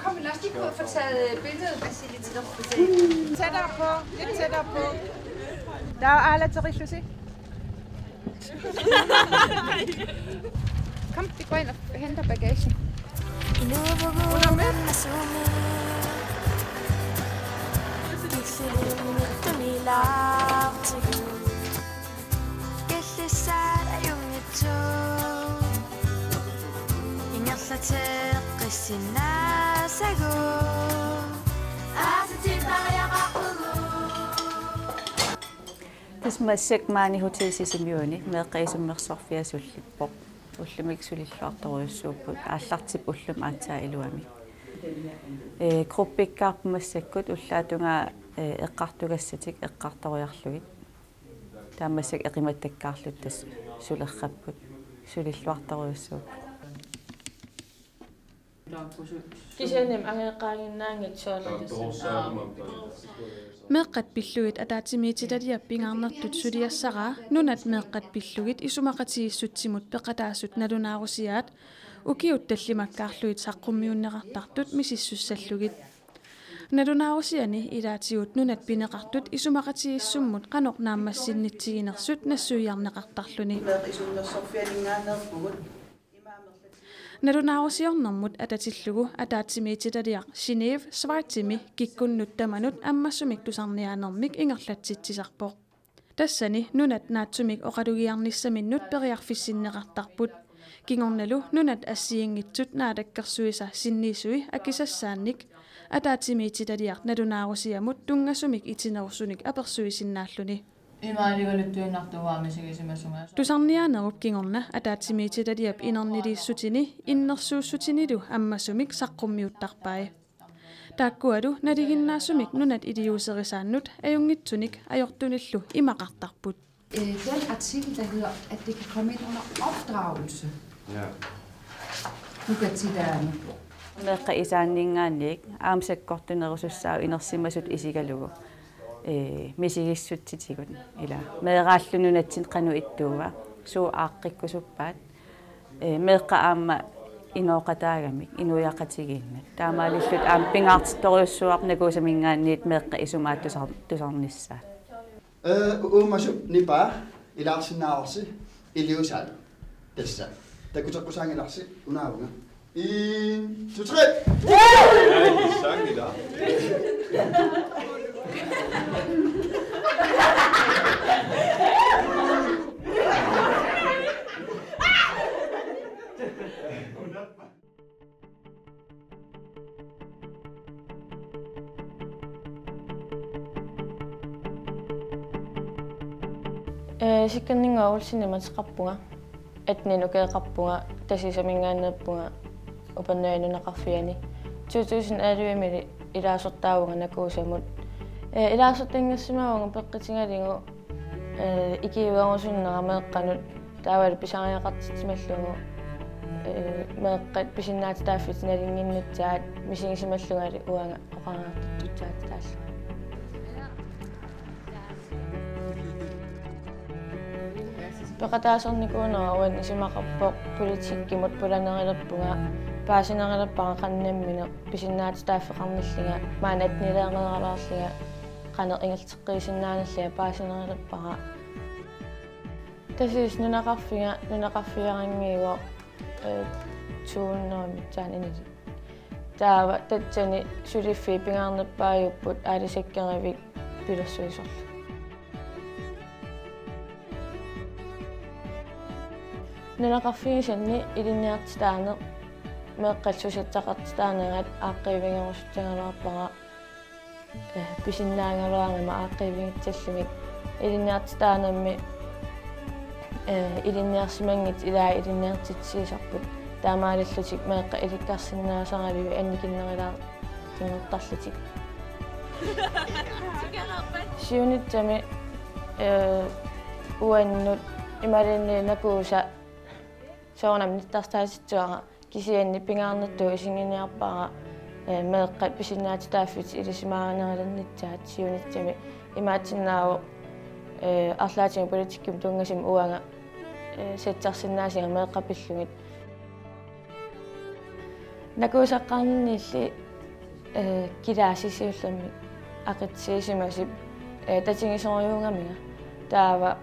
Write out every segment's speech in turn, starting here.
Kom, lad os lige gå og få taget billedet, Vasili, til dig. Tættere på, lidt tættere på. Der er alle til Rigslusi. Kom, vi går ind og henter bagagen. Under med. Тасмассак маани хотелсисимиуни меэкъисуммерсорфиасуллиппоқ уллумиксулиллуарторуйуссууппут ааллартип уллум аатсаа илуами группиккаарпумассаккут уллаатунгаа эққартугассатик эққарторуйарлугит таамассак эқиматтаккаарлут тас сулерраппут сулиллуарторуйуссууппут кисяним агеқаагиннаангит соолатассаа meeqqat pilluit ataatimiititaliap pingaarnertut suliassaraa nunat meeqqat pillugit isumaqatiissutsimut peqataassut nalunaarusiaat ukiut tallimakkaarluit saqqummiunneqartartut misissussallugit nalunaarusiani ilaatigut nunat pineqartut isumaqatiissummut qanoq naammassinnitsiginersut nassuiarneqartarluni Nalunaarusiornermut atatillugu ataatimiititaliaq Genève Svartimi kikkunnuttamanut ammassumik tusarniaanermik ingerlatsitsisarpoq tassani nunat naatsumik oqalugiarnissaminnut periarfissinneqartarput kingornalu nunat assiingitsut naalakkersuisa sinniisui akisassaannik ataatimiititaliaq nalunaarusiamut tungasumik itinerussunik apersuisinnaalluni Tusarniaanerup kingorna ataatimiititaliap inernilisutini innersuussutinilu ammasumik saqqummiuttarpai taakkualu naliginnaasumik nunat iliuserisaannut ajungitsunik ajortunillu imaqartarput. Den artikel, der hedder, at det kan komme ind under opdragelse. Ja. Nu kan tiderne. Meqqa isaanningaanniik aamsakkortunerusussaa inersimasut isigalugu мисигиссутситигут ила меэрааллунунатсин қану иттууга суу ааққиккусуппаат меэққа аама инооқатаагамик инуяқатигииннат таамаалиллут аам пингаартитториуссуарнакуусамингаанниит меэққа исумаат тусарниссаа уумасу нипа илаарсинаарси илиусаал тасса такутеққусаангиларси унаавга 1 2 3 сангида Sikkanninga ulsinnimatseqarpunga atninukeeqarpunga tasisaminngaanneerpunga upannuinunaqarfiani 2011 ilaasortaavunga nakuusamut ilaasortangassimaavunga peqqitingaligu ikiuarusunneramaeqqanut taawal pisariaqartitimallugu meeqqat pisinnaati taaffit nalinginnutsaat misingisimallugali uanga oqaraartuttaat taallu peqataasornikuunera uan isimaqarpoq politikkimut pulanerilappunga paasinerilappaqa qannammine pisinnaati taaffeqarnillinga maanatnileeqeralaarlinga qaneq ingerteqqiisinnaanalliga paasinerilappaqa tasis nunaqarfiarangiigo tuunnermittaan inili taava tatsani suliffi pingaarneppaajupпут аалисаккеривик пилассуисорлу нунақарфигисанни илинниартитаане меэққалсусаттақартитаанерат ааққивингерусутсагалуарпара писиннаангалуарнама ааққивингитсаллумик илинниартитаанамми илинниарсимангит илаа илинниартитсиисарпут таамаалиллутик меэққа иликкарсинаасараливи анникиннерилаа тингертарлутик сиунитсами уаннут ималинни накууса соонам ниттарстааситсуара кисианни пингаарнатту исингиниарпара меэққа писиннаати тааффит илисимаарнериланнитсаат сиунитсами имаатсиннааву арлаатинг политикким тунгасим уанга сетсарсиннаасинга меэққапиллугит накуусаққарнилли килаасисиуллами ақитсиисимасип татингисориунгамига таава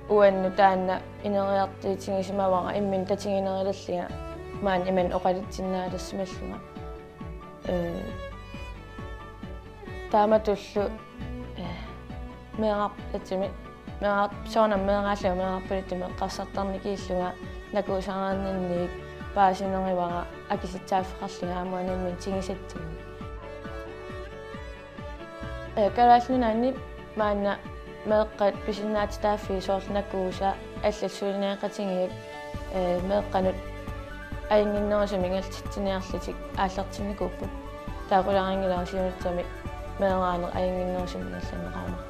уанну таанна инериартиитингисимавара иммин татингинерилаллига маан иман оқалитсиннаалассималлуга тааматуллу меэқартатими меэқарт соонам меэқааллу меэқарпулиттими эққарсартарникииллуга накуусаарнинниик паасинеривара акиситсааффеқарлига амуанаммин тигисаттими калааллунаанни маанна меэққат писиннаатитааффи соорлнакууса аллассуулинеэқатингиик меэққанут аингиннерусами нгалтитсиниарлутик ааллартинникууппут таақулаарангилаарсиунутсами меэраанер аингиннерусами налланеқармарта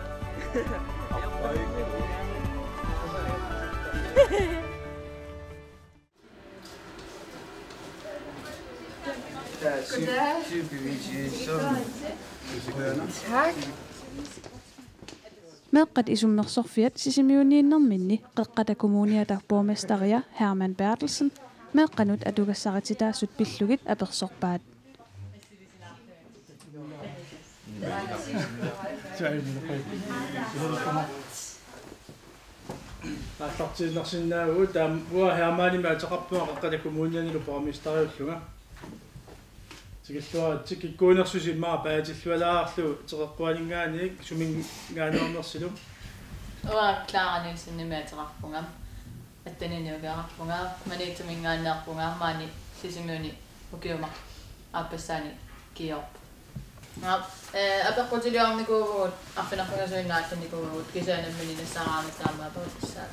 Tak. Meqqat isummersorfiat sisimiuniinnerminni qeqqata kommuniata borgmestaria Herman Bertelsen meqqanut atugassaritittaassut pillugit apersorpaat. Арлартииннарсинаагуу таам уа Hermanima атеқарпуа qeqqata kommunianilu borgmestariulluga тигиллуаратик иккуунерсуси иммаа паатиллуалаарлу теқэққуанингаани сумингаанернерсилу уа клааранилсиннимаатеқарпунга аттаниниугаарпунга маниитумингааннаарпунга маани сисимиуни укиума аппассаани киорп апеққутилиарникуугуут арфинарпугасуиннааттаникуугуут кисаанаммини нассаараарми таамаапаутиссаат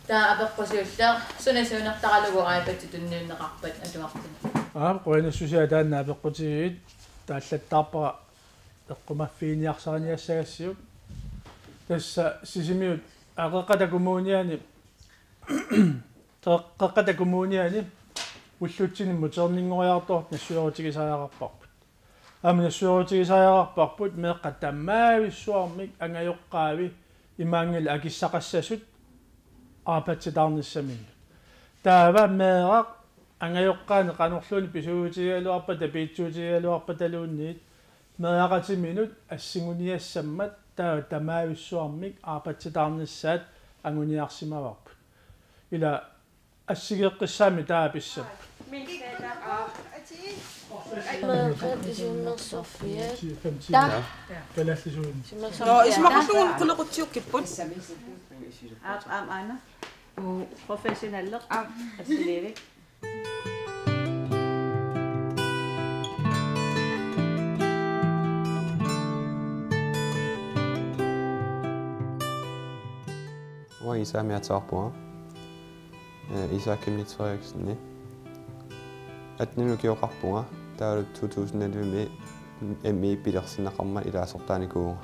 таа апеққусиуллаа сунасуунертаралугу аипатти тунниуннеқарпат атуартина qoinassусиа таанна апеққутигиит тааллаттаарпара эққумаффииниарсараниассагассиук тасса сисимиут ақеққата коммуниани теққата коммуниани уллутсини мутернингориарторт нассуерутигисааяақарпарпут аама нассуерутигисааяақарпарпут меққа таммаависсуармик ангайоққаави имаангил акиссақассасут аапатситаарниссамин таава меэрақ ангайоққаани қанорлууни писуутигалуарпа тапиитсуутигалуарпа талуунниит меақатиминут ассигуниассаммат таа тамаависсуармик аапатситаарниссаат ангуниарсимаварпут ила ассигеққиссаами таа писсап меэқат исуммерсорфиа таа калааллисуун исмақарлугун қулеқутсиуккиппут ана профессионаллеқ ассиливи Isa miataarpua Isa Kimnits Frederiksen atninu kioqarpunga taalut 2011 ME pilersinnaqarma ilaasortaanikuuga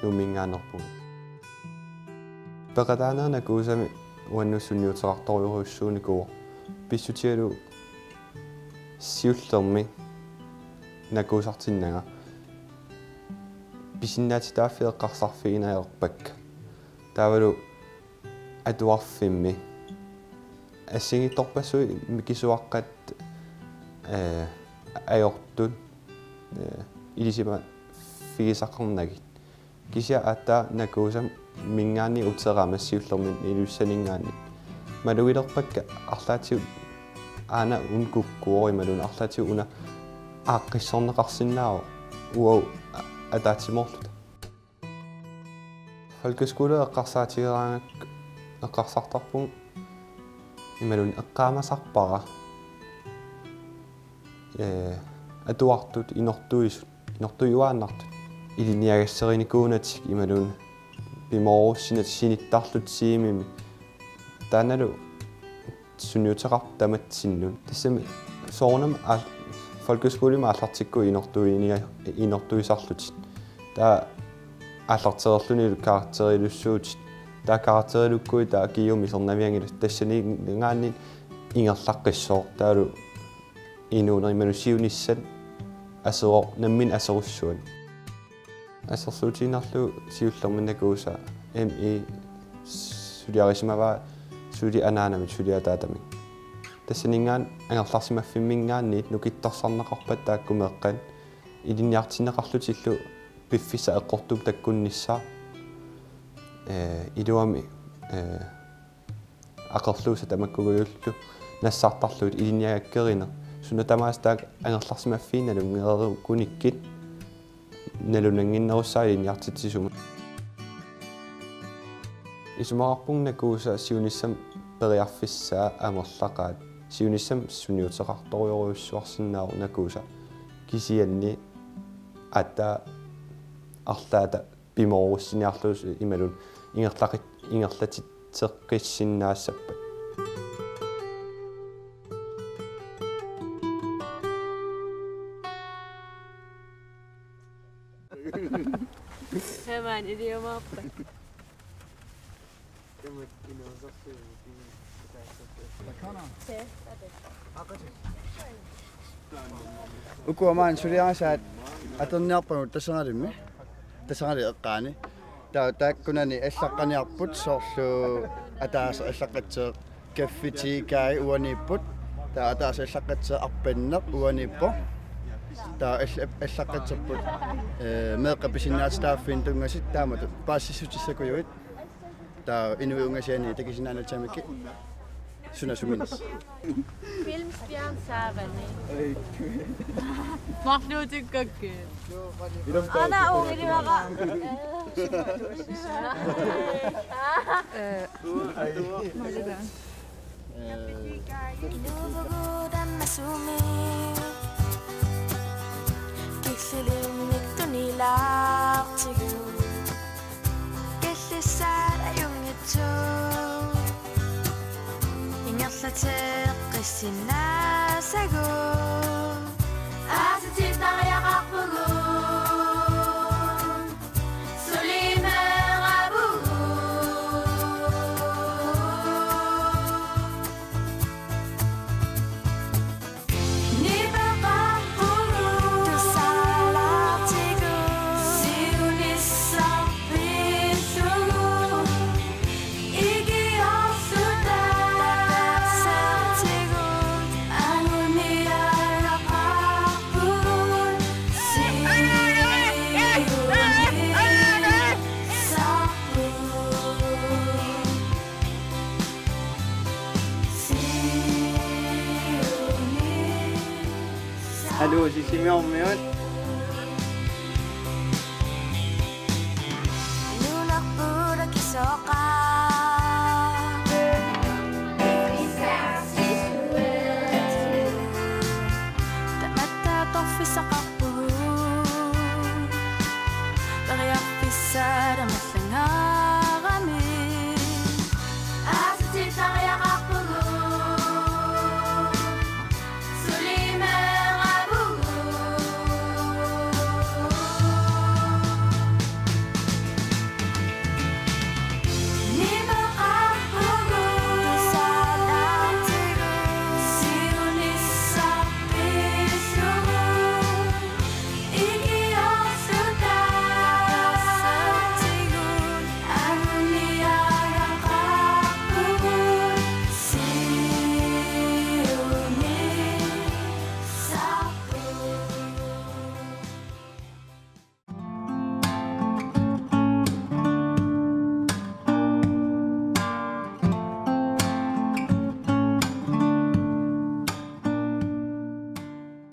numinngaanerpunga peqataanernakuusami uannussunniuteqartoriuruussuunikuuq pissutialu siullermi nakuusartinnaga pisinnaatitaaffieqqarsarfiinaerpakka taavalu atuarfimmi assingittorpassui mikisuaqqat ajortut ilisima figisaqqarnagit kisia atta nakuusam mingaani uteramassiullermin ilussaningaani maluilerpakka arlaatiu aana unkukkuori malun arlaatiu una aaqqissorneqarsinnaao uau ataatimorluta folkeskole eqqarsaatigerangak eqqarsartarpun imalun eqqaamasarpara atuartut inortujuaannartut iliniagasserinikuunatik imalun pimorussinat sinittarlut siimimi taanalu sunniuteqartamatsinnun tassami soornam folkeskolima allartikku inortuisarlutit taa аллартерерлуни каrakterilussuut таа каrakterilukkuи таа киуми сорнавиангилу тассани нгаанни ингерлаққиссоо таалу инуунериманусиуниссат асоо наммин асоруссуан ассерсуутинарлу сиуллерминнакууса ME сулиарисмава сули анаанами сулиатаатами тассанингаан ангерларсимаффиммингаанниит нукиттарсарнеқарпат тааккумеэққан илинниартинеқарлутиллу пиффиса эққортук таккунниссаа илуами ақерлууса тамаккугуйуллу нассаартарлуут илинниагаккерина суна тамаастаак ангерларсимаффиина лунгееру куниккит налунангиннеруссаа илинниартитсисума исумаарпунгнакууса сиуниссам периарфиссаа амерлақаат сиуниссам суниутеқарторюоруйуссуарсиннааву накууса кисианни ата арлаата пимооруссиниарлуус ималун ингерлатит теққиссиннаассаппат Hemen idiomaappa. Ukuamaan suliangasaat aterniarpanut tassangalimmi tassangali eqqaani taakkunani allaqqaniarput soorlu ataasa allaqqatseeq kaffitiikai uaniipput taa ataasa allaqqatseeq arpanneq uaniippo taa allaqqatserput meeqqapisinnaatstaaffin tungasit taamatu paassissutissakuyuit taa inuiungasiani takisinaanatsamikki sunasuminis Filmstjern Sarani. Mag nu te koken. Anna Ori di hara. Inuugudan masumi Kiksilimik tunilaaqtigu Killisaat ayungitsu Ingerlateqqissinaasagu Aasititariaqarpugun Sulimeerapugun Nipaqarpugun Tusalaartigu Siunissarpillugu Hallo, Sie sind mir umhört.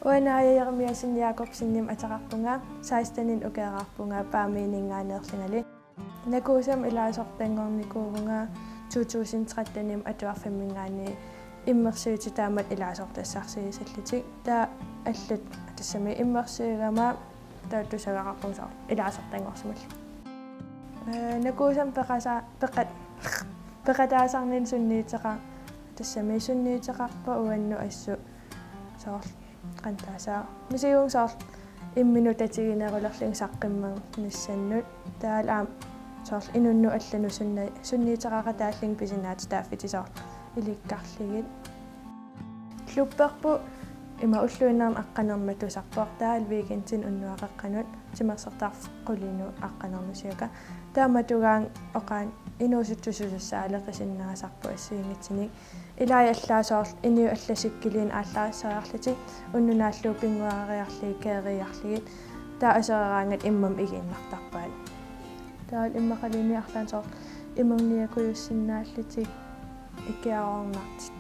Uanaayayarmiasin Jakobsinnim ataqarpunga saistanin ukeerarpunga paamiininngaaneerlingali nakuusam ilaasortangornikuuvunga 2013-nim atuarfammingaani immersiutitaamat ilaasortassarsiisallitik taa аллут тассами иммерсиигама таатусагақарпунсаа илааsortangorsimall накуусам пеқатаасарнин сунниитеқа тассами сунниитеқарпа уанну ассу соор qantaasa misiung sor imminutatiginerullerling saqqimman nissanut taalaam sor inunnu allanu sunniitaqaqa taalling pisinaat staaffiti sor ilikkarligit lupperpu Ima ulluinnaam aqqanermatusarpoortaa alviigintin unnuaqaqqanut simersertarfeqqulinu aqqanermusiuka taamatugaan oqaan inuusuttususussaaleqisinnaasarpu assiingitsinik ilai allaasoorl iniu allasikkiliin aallarissariarlati unnunaallu pinguariarlii keeriarligit taa asereraangat immam igiinnartarpaat taal immaqalini arlaansoorl imamniakuyussinnaallati ikkiaroornartit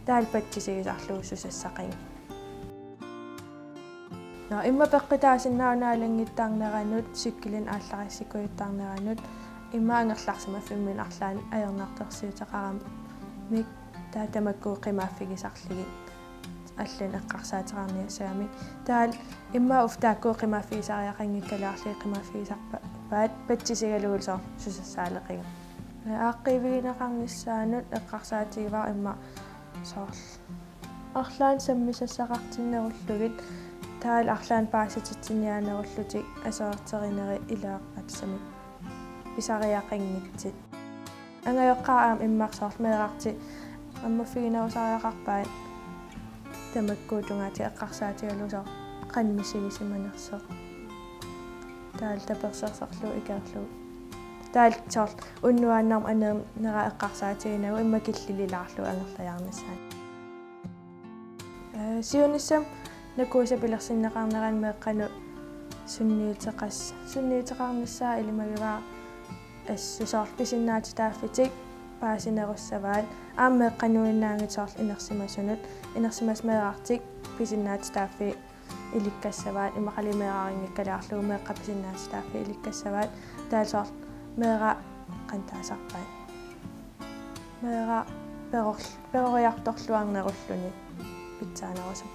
taal pattisigisarluussusassaqin no imma peqqitaasinnaunaalangittarneranut sikkilin aallarissikuittarneranut imma angerlarsimafimmin arlaan ajernartersiutaqaram mik taatamakku qimaaffigisarligi аллан эққарсаатерарниассаами таал имма уфтаакку қимааффигисариақангиккалаарлии қимааффигисарпаат патсисигалугулсоор сусассаалеқига ааққивигинеқарниссаанут эққарсаатигиваа имма соорл арлаан саммисассақартиннеруллугит таал арлаан паасатитсиниаанеруллутик асоортеринери илааққатсами писариақангитсит ангайоққараам иммарсоорл меэрарти аммаффигинерусариақарпаат тамаккуутунгаати эққарсаатигалусоо қанмисигисиманерсеқ таал таперсерсерлу икаарлу таал соорл уннуааннарм анеерм нера эққарсаатигинагу имма киллилилаарлу ангерлаярнissaан сиуниссам накуусапилерсиннеқарнеран меэққану сунниитеқарниссаа илимагиваа ассусоор писиннаатитааффитик паасинеруссаваат ааммеэққануиннаангит соорл инерсимасунут инерсимасмеэрартик писиннаатитааффи иликкассаваат имақалимеэраарингиккалаарлугу меэққаписиннаатитааффи иликкассаваат таасоор меэра қантаасарпаат меэра перориарторлуарнеруллуни питсаанерусам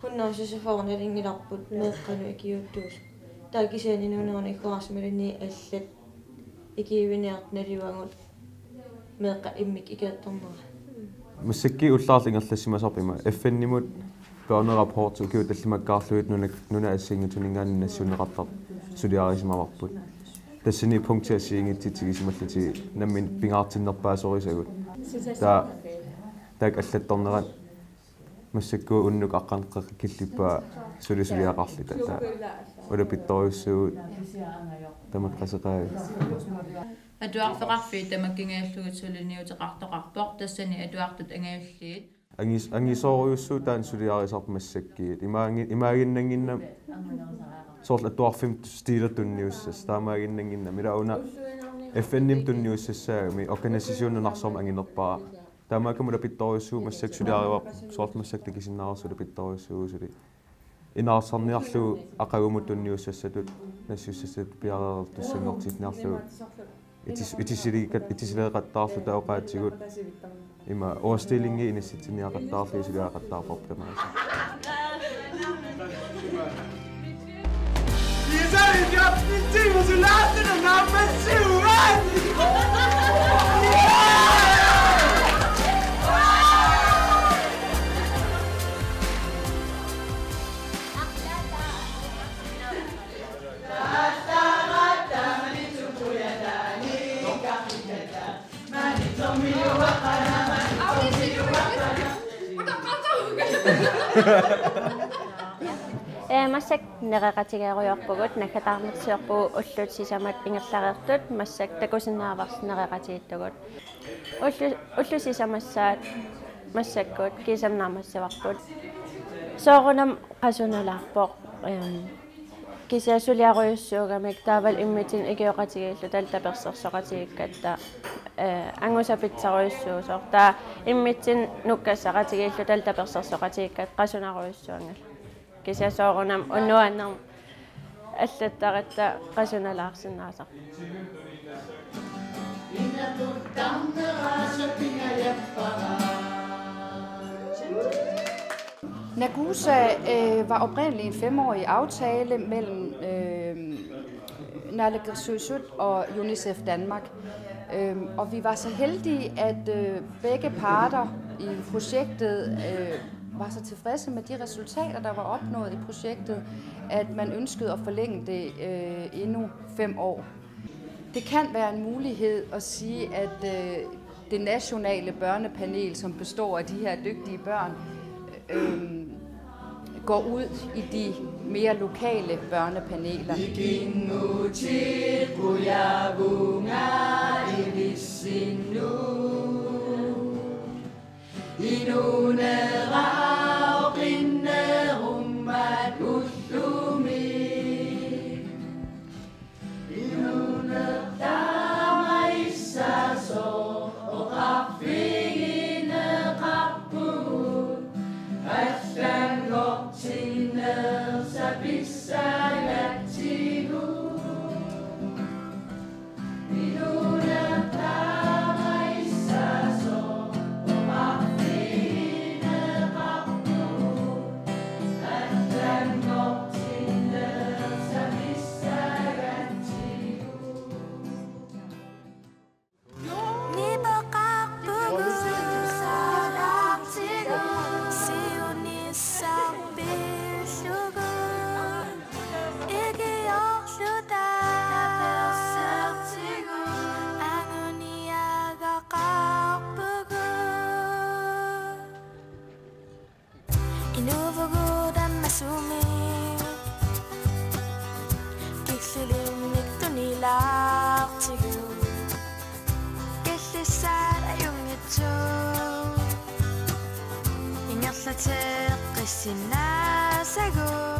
Hunnaussusafornalingilарпут меэққану икиуттуус таакисианинуунерни иккуарсималини аллат икиивиниарт наливангут меэққа иммик икаатторнера Musiki ullaarlingerlassimasarpima FN-nimut børnerapport ukiu tallimakkaarluit nuna assiingituningaannassiuneqartar suliarisimavарпут тассини пунктиассиингитситсигисималлати наммин пингаартиннерпаасорисагут таак аллатторнерат массаккуу уннук аққанеққи киллиппаа сулисулиақарлита таа улапитторюссуут тамаққасеқаа адуарфеқарфи тамаккингааллугут сулиниутеқартоқарпоқ тассани адуартут ангиуллиит ангисоориуссуу таан сулиарисарп массаккиит имаагиннангинна соорл атуарфим стилертунниуссас таамаагиннангинна милауна FN-nim tunniussassaagami organisasiunnunarsorma anginerpara таамаакамула питторюссуу массак сулиариваа соорл массак такисиннаарсула питторюссуусули инаарсарниарлугу ақагумут тунниуссассатут нассуссасат пиареертуссангортитниарлугу итисилеқаттаарлу таоқаатсигут има оостилинги инисситсиниақаттаарлу сулиақаттаарпоп тамааса Ihr seid ja nicht so laut und nach массак нереқатигааруйорпугут накатаарнерсиорпугу уллут сисамат ингерлареертут массак такусиннааварс нереқатииттугут уллу сисамассаат массаккут кисамнаамассаварпут соорунам қасуналаарпоқ кисиасулиаруйуссуугамик таавал иммитин икиоқатигииллу талтаперсерсоқатигиккатта ангусапитсаруйуссуусоор таа иммитин нуккассақатигииллу талтаперсерсоқатигиккат қасунаруйуссуангал кисиасоорунам уннуаннерм аллаттаратта қасуналаарсинаасар Nagusa var oprindeligt en 5-årig aftale mellem Naalakkersuisut og UNICEF Danmark. Og vi var så heldige, at begge parter i projektet var så tilfredse med de resultater, der var opnået i projektet, at man ønskede at forlænge det endnu 5 år. Det kan være en mulighed at sige, at det nationale børnepanel, som består af de her dygtige børn, går ud i de mere lokale børnepaneler. Ingat sa teqissinasagu